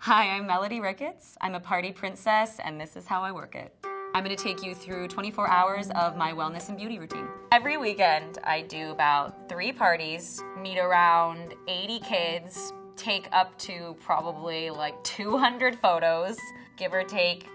Hi, I'm Melody Ricketts. I'm a party princess, and this is how I work it. I'm gonna take you through 24 hours of my wellness and beauty routine. Every weekend, I do about 3 parties, meet around 80 kids, take up to probably like 200 photos, give or take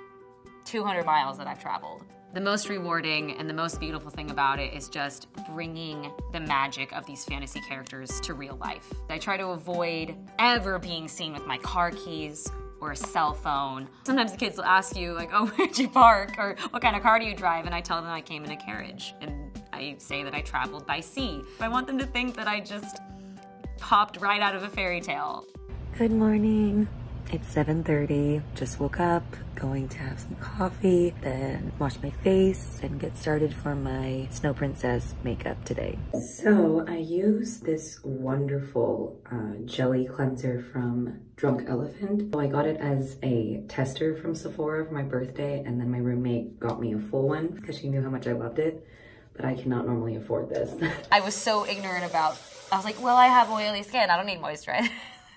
200 miles that I've traveled. The most rewarding and the most beautiful thing about it is just bringing the magic of these fantasy characters to real life. I try to avoid ever being seen with my car keys or a cell phone. Sometimes the kids will ask you like, oh, where'd you park? Or what kind of car do you drive? And I tell them I came in a carriage. And I say that I traveled by sea. I want them to think that I just popped right out of a fairy tale. Good morning. It's 7:30, just woke up, going to have some coffee, then wash my face and get started for my Snow Princess makeup today. So I use this wonderful jelly cleanser from Drunk Elephant. So I got it as a tester from Sephora for my birthday, and then my roommate got me a full one because she knew how much I loved it, but I cannot normally afford this. I was so ignorant about, I was like, well, I have oily skin, I don't need moisturizer.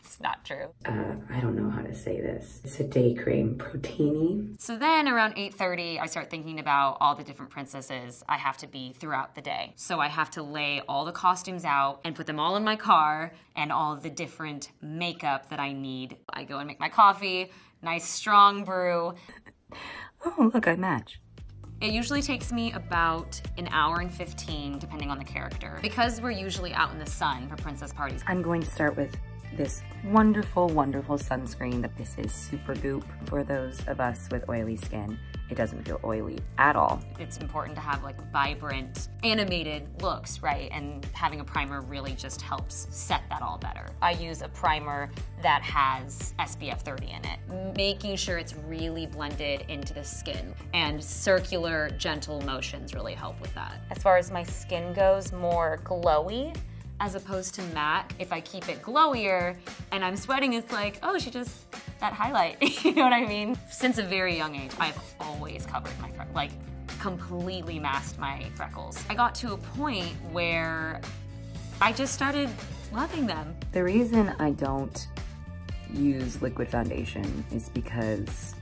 It's not true. I don't know how to say this. It's a day cream, proteiny. So then around 8:30, I start thinking about all the different princesses I have to be throughout the day. So I have to lay all the costumes out and put them all in my car and all the different makeup that I need. I go and make my coffee, nice strong brew. Oh, look, I match. It usually takes me about an hour and 15, depending on the character. Because we're usually out in the sun for princess parties. I'm going to start with this wonderful, wonderful sunscreen. This is Super Goop. For those of us with oily skin, it doesn't feel oily at all. It's important to have like vibrant, animated looks, right? And having a primer really just helps set that all better. I use a primer that has SPF 30 in it, making sure it's really blended into the skin. And circular, gentle motions really help with that. As far as my skin goes, more glowy, as opposed to matte. If I keep it glowier and I'm sweating, it's like, oh, she just, that highlight, you know what I mean? Since a very young age, I've always covered my freckles, like completely masked my freckles. I got to a point where I just started loving them. The reason I don't use liquid foundation is because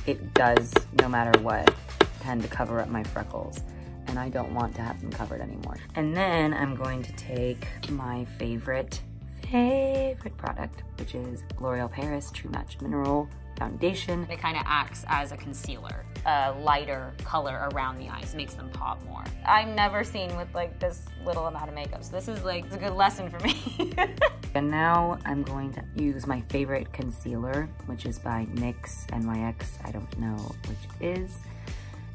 it does, no matter what, tend to cover up my freckles. And I don't want to have them covered anymore. And then I'm going to take my favorite product, which is L'Oreal Paris True Match Mineral Foundation. It kind of acts as a concealer, a lighter color around the eyes, makes them pop more. I'm never seen with like this little amount of makeup, so this is like, it's a good lesson for me. And now I'm going to use my favorite concealer, which is by NYX, NYX, I don't know which it is.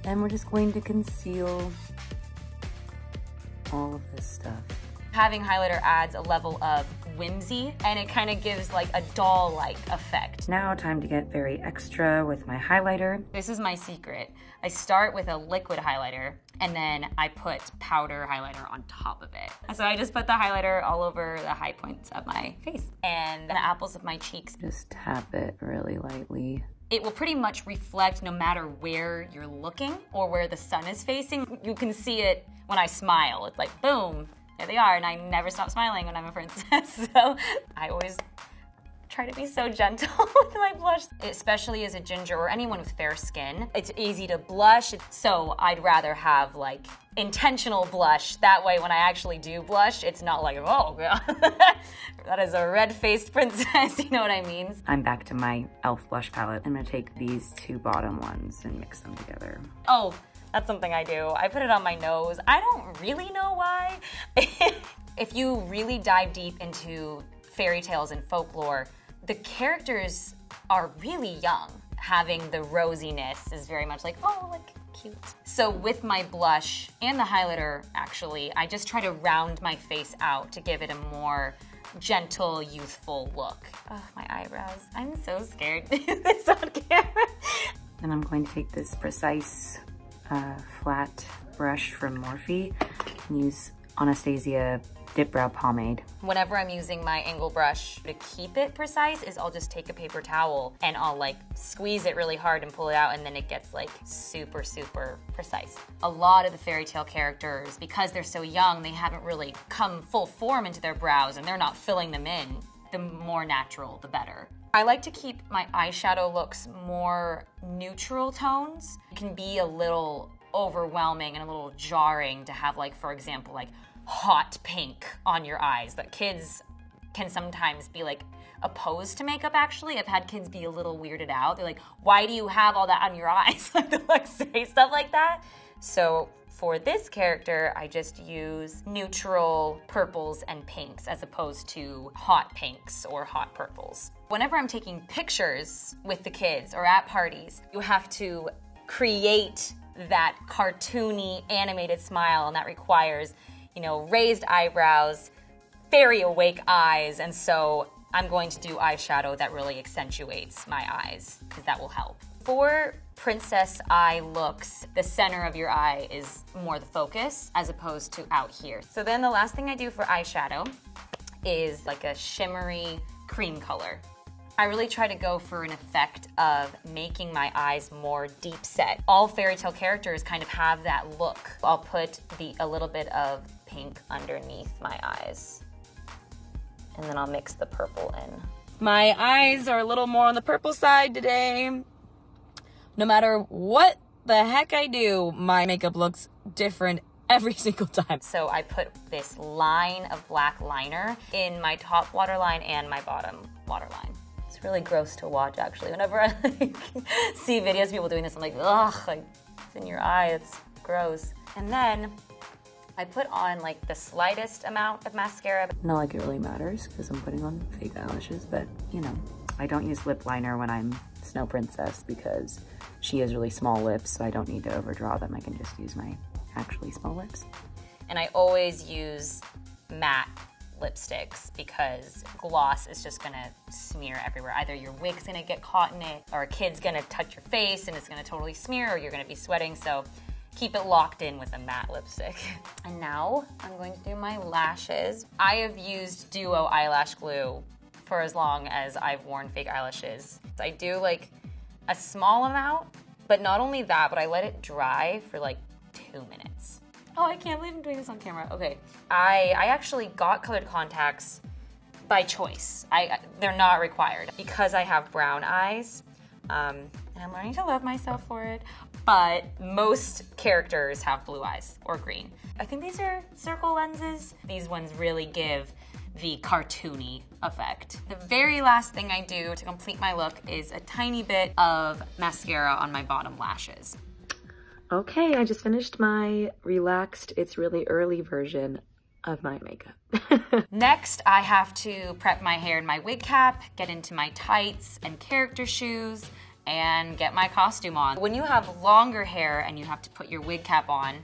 And we're just going to conceal all of this stuff. Having highlighter adds a level of whimsy, and it kind of gives like a doll-like effect. Now time to get very extra with my highlighter. This is my secret. I start with a liquid highlighter, and then I put powder highlighter on top of it. And so I just put the highlighter all over the high points of my face and the apples of my cheeks. Just tap it really lightly. It will pretty much reflect no matter where you're looking or where the sun is facing. You can see it when I smile. It's like, boom, there they are. And I never stop smiling when I'm a princess. So I always try to be so gentle with my blush. Especially as a ginger or anyone with fair skin, it's easy to blush. So I'd rather have like intentional blush. That way when I actually do blush, it's not like, oh, that is a red-faced princess, you know what I mean? I'm back to my e.l.f. blush palette. I'm gonna take these 2 bottom ones and mix them together. Oh, that's something I do. I put it on my nose. I don't really know why. If you really dive deep into fairy tales and folklore, the characters are really young. Having the rosiness is very much like, oh, like cute. So with my blush and the highlighter, actually, I just try to round my face out to give it a more gentle, youthful look. Oh, my eyebrows. I'm so scared to do this on camera. And I'm going to take this precise flat brush from Morphe and use Anastasia Dip Brow Pomade. Whenever I'm using my angle brush to keep it precise is I'll just take a paper towel and I'll like squeeze it really hard and pull it out, and then it gets like super, super precise. A lot of the fairy tale characters, because they're so young, they haven't really come full form into their brows and they're not filling them in. The more natural, the better. I like to keep my eyeshadow looks more neutral tones. It can be a little overwhelming and a little jarring to have, like, for example, like hot pink on your eyes. That kids can sometimes be like opposed to makeup, actually. I've had kids be a little weirded out. They're like, why do you have all that on your eyes? They'll like say stuff like that. So for this character, I just use neutral purples and pinks as opposed to hot pinks or hot purples. Whenever I'm taking pictures with the kids or at parties, you have to create that cartoony animated smile, and that requires, you know, raised eyebrows, very awake eyes, and so I'm going to do eyeshadow that really accentuates my eyes, because that will help. For princess eye looks, the center of your eye is more the focus as opposed to out here. So then the last thing I do for eyeshadow is like a shimmery cream color. I really try to go for an effect of making my eyes more deep set. All fairy tale characters kind of have that look. I'll put a little bit of pink underneath my eyes, and then I'll mix the purple in. My eyes are a little more on the purple side today. No matter what the heck I do, my makeup looks different every single time. So I put this line of black liner in my top waterline and my bottom waterline. It's really gross to watch, actually. Whenever I see videos of people doing this, I'm like, ugh, like, it's in your eye, it's gross. And then I put on like the slightest amount of mascara. Not like it really matters because I'm putting on fake eyelashes, but you know, I don't use lip liner when I'm Snow Princess because she has really small lips, so I don't need to overdraw them. I can just use my actually small lips. And I always use matte lipsticks because gloss is just gonna smear everywhere. Either your wig's gonna get caught in it, or a kid's gonna touch your face and it's gonna totally smear, or you're gonna be sweating, so keep it locked in with a matte lipstick. And now I'm going to do my lashes. I have used Duo eyelash glue for as long as I've worn fake eyelashes. I do like a small amount, but not only that, but I let it dry for like 2 minutes. Oh, I can't believe I'm doing this on camera. Okay, I actually got colored contacts by choice. They're not required because I have brown eyes, and I'm learning to love myself for it, but most characters have blue eyes or green. I think these are circle lenses. These ones really give the cartoony effect. The very last thing I do to complete my look is a tiny bit of mascara on my bottom lashes. Okay, I just finished my relaxed, it's really early version of my makeup. Next, I have to prep my hair in my wig cap, get into my tights and character shoes, and get my costume on. When you have longer hair and you have to put your wig cap on,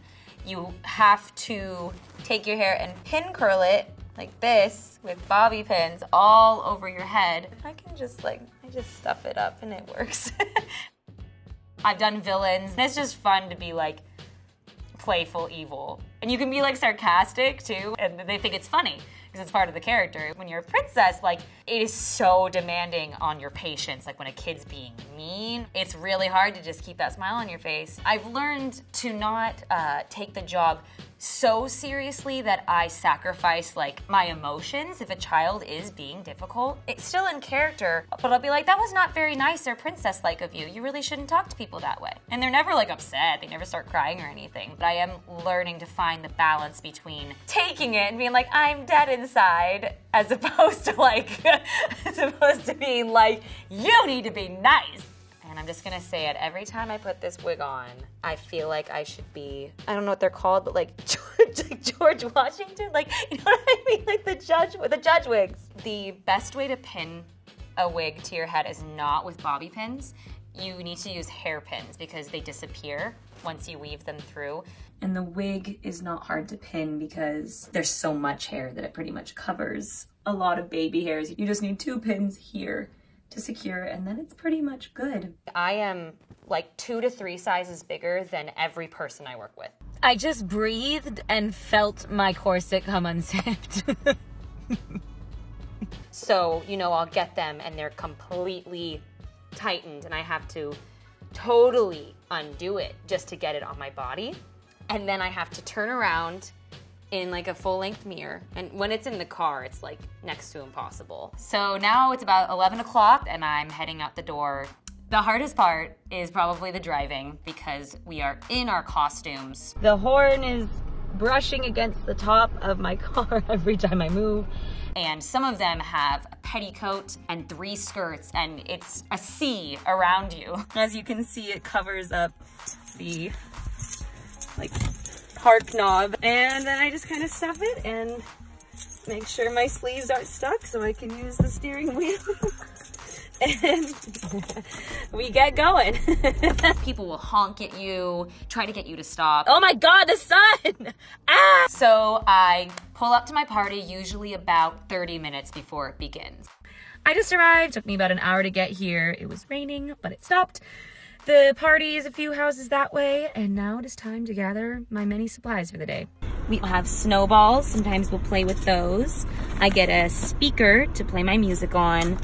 you have to take your hair and pin curl it like this with bobby pins all over your head. I can just I just stuff it up and it works. I've done villains. It's just fun to be like playful evil. And you can be like sarcastic too, and they think it's funny because it's part of the character. When you're a princess, like, it is so demanding on your patience. Like when a kid's being mean, it's really hard to just keep that smile on your face. I've learned to not take the job so seriously that I sacrifice like my emotions if a child is being difficult. It's still in character, but I'll be like, that was not very nice or princess-like of you. You really shouldn't talk to people that way. And they're never like upset. They never start crying or anything. But I am learning to find the balance between taking it and being like, I'm dead inside, as opposed to like, as opposed to being like, you need to be nice. And I'm just gonna say it, every time I put this wig on, I feel like I should be, I don't know what they're called, but like George Washington, like, you know what I mean? Like the judge wigs. The best way to pin a wig to your head is not with bobby pins. You need to use hairpins because they disappear once you weave them through. And the wig is not hard to pin because there's so much hair that it pretty much covers a lot of baby hairs. You just need 2 pins here to secure, and then it's pretty much good. I am like 2 to 3 sizes bigger than every person I work with. I just breathed and felt my corset come unzipped. So, you know, I'll get them and they're completely tightened and I have to totally undo it just to get it on my body. And then I have to turn around in like a full-length mirror. And when it's in the car, it's like next to impossible. So now it's about 11 o'clock and I'm heading out the door. The hardest part is probably the driving because we are in our costumes. The horn is brushing against the top of my car every time I move. And some of them have a petticoat and 3 skirts, and it's a C around you. As you can see, it covers up the like park knob. And then I just kind of stuff it and make sure my sleeves aren't stuck so I can use the steering wheel. And we get going. People will honk at you, try to get you to stop. Oh my God, the sun! Ah! So I pull up to my party usually about 30 minutes before it begins. I just arrived, took me about an hour to get here. It was raining, but it stopped. The party is a few houses that way, and now it is time to gather my many supplies for the day. We have snowballs, sometimes we'll play with those. I get a speaker to play my music on.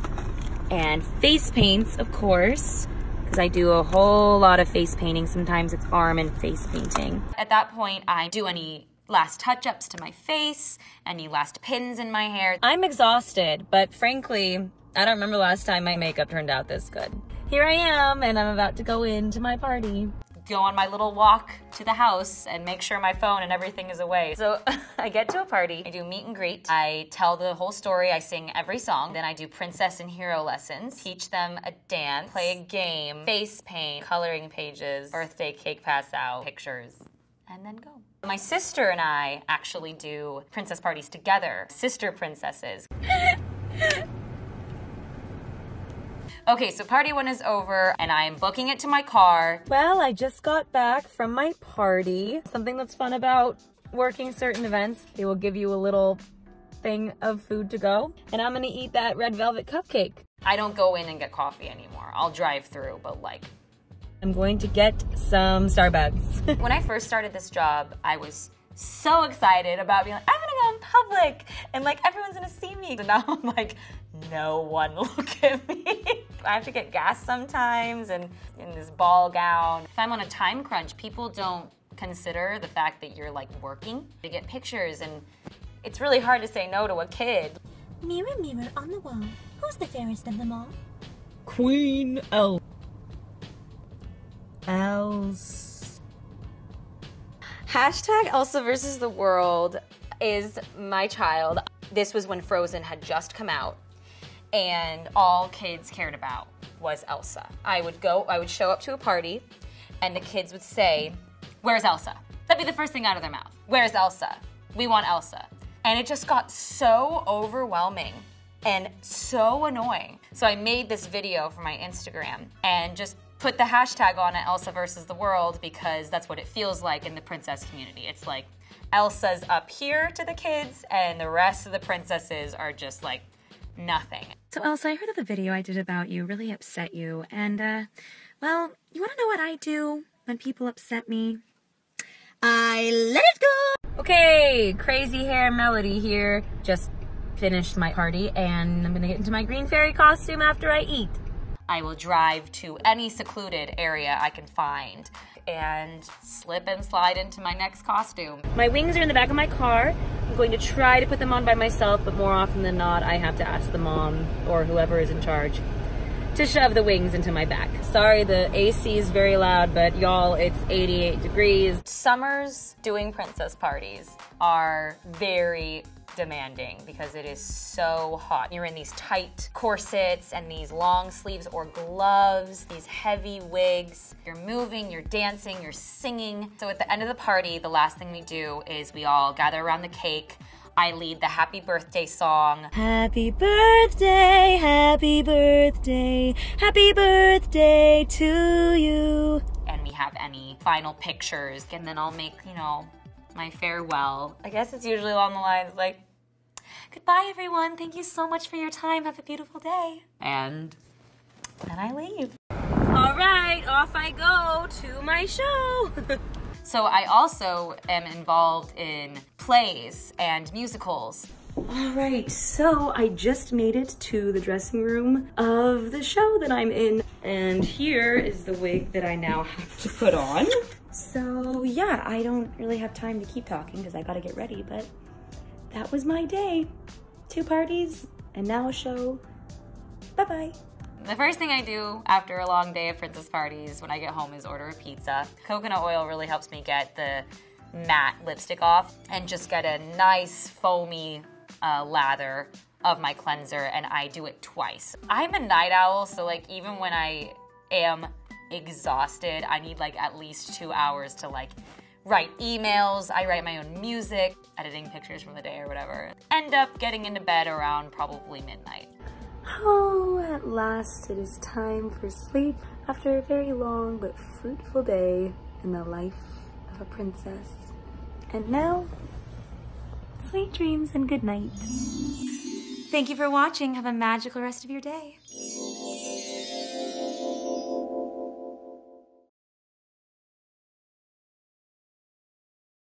And face paints, of course, because I do a whole lot of face painting. Sometimes it's arm and face painting. At that point, I do any last touch-ups to my face, any last pins in my hair. I'm exhausted, but frankly, I don't remember the last time my makeup turned out this good. Here I am, and I'm about to go into my party. Go on my little walk to the house and make sure my phone and everything is away. So I get to a party, I do meet and greet, I tell the whole story, I sing every song, then I do princess and hero lessons, teach them a dance, play a game, face paint, coloring pages, birthday cake pass out, pictures, and then go. My sister and I actually do princess parties together, sister princesses. Okay, so party 1 is over and I am booking it to my car. Well, I just got back from my party. Something that's fun about working certain events, they will give you a little thing of food to go. And I'm gonna eat that red velvet cupcake. I don't go in and get coffee anymore. I'll drive through, but like, I'm going to get some Starbucks. When I first started this job, I was so excited about being like, I'm gonna go in public and like everyone's gonna see me. And now I'm like, no one look at me. I have to get gas sometimes and in this ball gown. If I'm on a time crunch, people don't consider the fact that you're like working to get pictures, and it's really hard to say no to a kid. Mirror, mirror on the wall, who's the fairest of them all? Queen Elsa. Hashtag Elsa versus the world is my child. This was when Frozen had just come out, and all kids cared about was Elsa. I would show up to a party, and the kids would say, "Where's Elsa?" That'd be the first thing out of their mouth. "Where's Elsa? We want Elsa." And it just got so overwhelming and so annoying. So I made this video for my Instagram and just put the hashtag on it, Elsa versus the world, because that's what it feels like in the princess community. It's like Elsa's up here to the kids, and the rest of the princesses are just like nothing. So Elsa, I heard that the video I did about you really upset you, and well, you wanna know what I do when people upset me? I let it go! Okay, crazy hair melody here. Just finished my party, and I'm gonna get into my green fairy costume after I eat. I will drive to any secluded area I can find and slip and slide into my next costume. My wings are in the back of my car. I'm going to try to put them on by myself, but more often than not, I have to ask the mom or whoever is in charge to shove the wings into my back. Sorry, the AC is very loud, but y'all, it's 88 degrees. Summers doing princess parties are very demanding because it is so hot. You're in these tight corsets and these long sleeves or gloves, these heavy wigs. You're moving, you're dancing, you're singing. So at the end of the party, the last thing we do is we all gather around the cake. I lead the happy birthday song. Happy birthday, happy birthday, happy birthday to you. And we have any final pictures, and then I'll make, you know, my farewell. I guess it's usually along the lines like, goodbye everyone, thank you so much for your time, have a beautiful day. And then I leave. All right, off I go to my show. So I also am involved in plays and musicals. All right, so I just made it to the dressing room of the show that I'm in. And here is the wig that I now have to put on. So yeah, I don't really have time to keep talking because I gotta get ready, but that was my day. 2 parties and now a show. Bye-bye. The first thing I do after a long day of princess parties when I get home is order a pizza. Coconut oil really helps me get the matte lipstick off and just get a nice foamy lather of my cleanser, and I do it twice. I'm a night owl, so like even when I am exhausted, I need like at least 2 hours to like write emails, I write my own music, editing pictures from the day or whatever. End up getting into bed around probably midnight. Oh, at last it is time for sleep after a very long but fruitful day in the life of a princess. And now, sweet dreams and good night. Thank you for watching. Have a magical rest of your day.